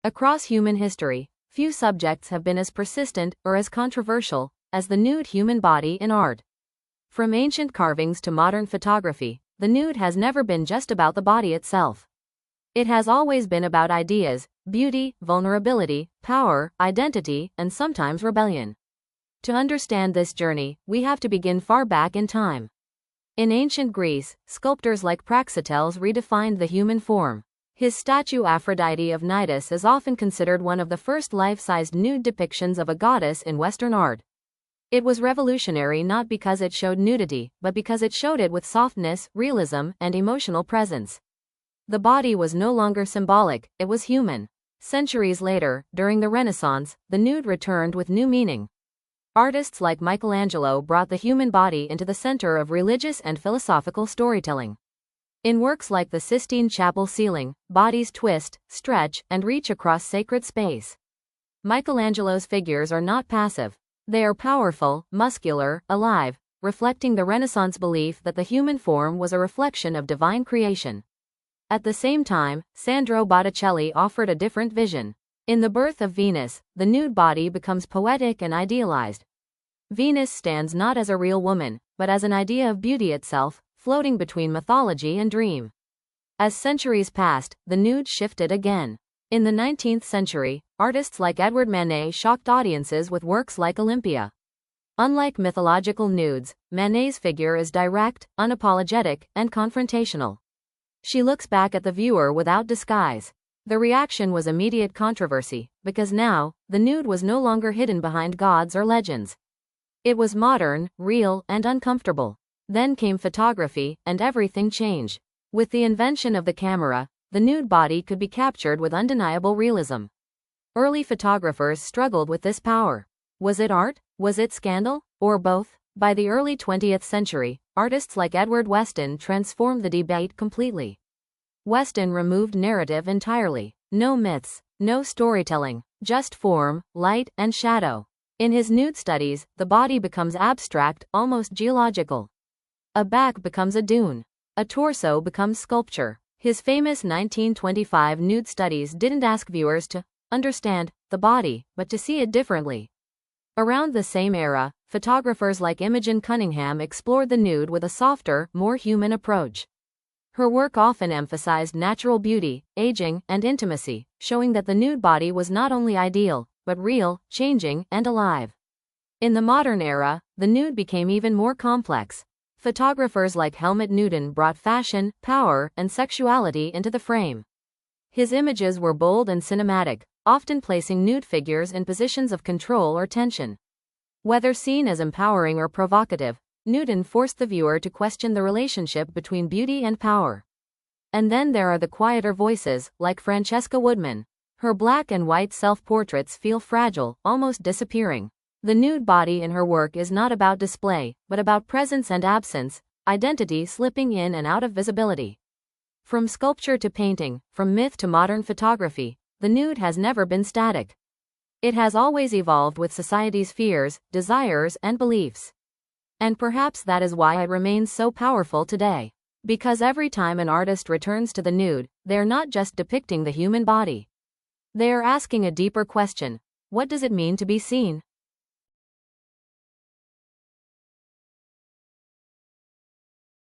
Across human history, few subjects have been as persistent or as controversial as the nude human body in art. From ancient carvings to modern photography, the nude has never been just about the body itself. It has always been about ideas, beauty, vulnerability, power, identity, and sometimes rebellion. To understand this journey, we have to begin far back in time. In ancient Greece, sculptors like Praxiteles redefined the human form. His statue Aphrodite of Cnidus is often considered one of the first life-sized nude depictions of a goddess in Western art. It was revolutionary not because it showed nudity, but because it showed it with softness, realism, and emotional presence. The body was no longer symbolic, it was human. Centuries later, during the Renaissance, the nude returned with new meaning. Artists like Michelangelo brought the human body into the center of religious and philosophical storytelling. In works like the Sistine Chapel ceiling, bodies twist, stretch, and reach across sacred space. Michelangelo's figures are not passive. They are powerful, muscular, alive, reflecting the Renaissance belief that the human form was a reflection of divine creation. At the same time, Sandro Botticelli offered a different vision. In The Birth of Venus, the nude body becomes poetic and idealized. Venus stands not as a real woman, but as an idea of beauty itself, floating between mythology and dream. As centuries passed, the nude shifted again. In the 19th century, artists like Edward Manet shocked audiences with works like Olympia. Unlike mythological nudes, Manet's figure is direct, unapologetic, and confrontational. She looks back at the viewer without disguise. The reaction was immediate controversy, because now, the nude was no longer hidden behind gods or legends. It was modern, real, and uncomfortable. Then came photography, and everything changed. With the invention of the camera, the nude body could be captured with undeniable realism. Early photographers struggled with this power. Was it art? Was it scandal? Or both? By the early 20th century, artists like Edward Weston transformed the debate completely. Weston removed narrative entirely. No myths, no storytelling, just form, light, and shadow. In his nude studies, the body becomes abstract, almost geological. A back becomes a dune. A torso becomes sculpture. His famous 1925 nude studies didn't ask viewers to understand the body, but to see it differently. Around the same era, photographers like Imogen Cunningham explored the nude with a softer, more human approach. Her work often emphasized natural beauty, aging, and intimacy, showing that the nude body was not only ideal, but real, changing, and alive. In the modern era, the nude became even more complex. Photographers like Helmut Newton brought fashion, power, and sexuality into the frame. His images were bold and cinematic, often placing nude figures in positions of control or tension. Whether seen as empowering or provocative, Newton forced the viewer to question the relationship between beauty and power. And then there are the quieter voices, like Francesca Woodman. Her black and white self-portraits feel fragile, almost disappearing. The nude body in her work is not about display, but about presence and absence, identity slipping in and out of visibility. From sculpture to painting, from myth to modern photography, the nude has never been static. It has always evolved with society's fears, desires, and beliefs. And perhaps that is why it remains so powerful today. Because every time an artist returns to the nude, they are not just depicting the human body. They are asking a deeper question: what does it mean to be seen?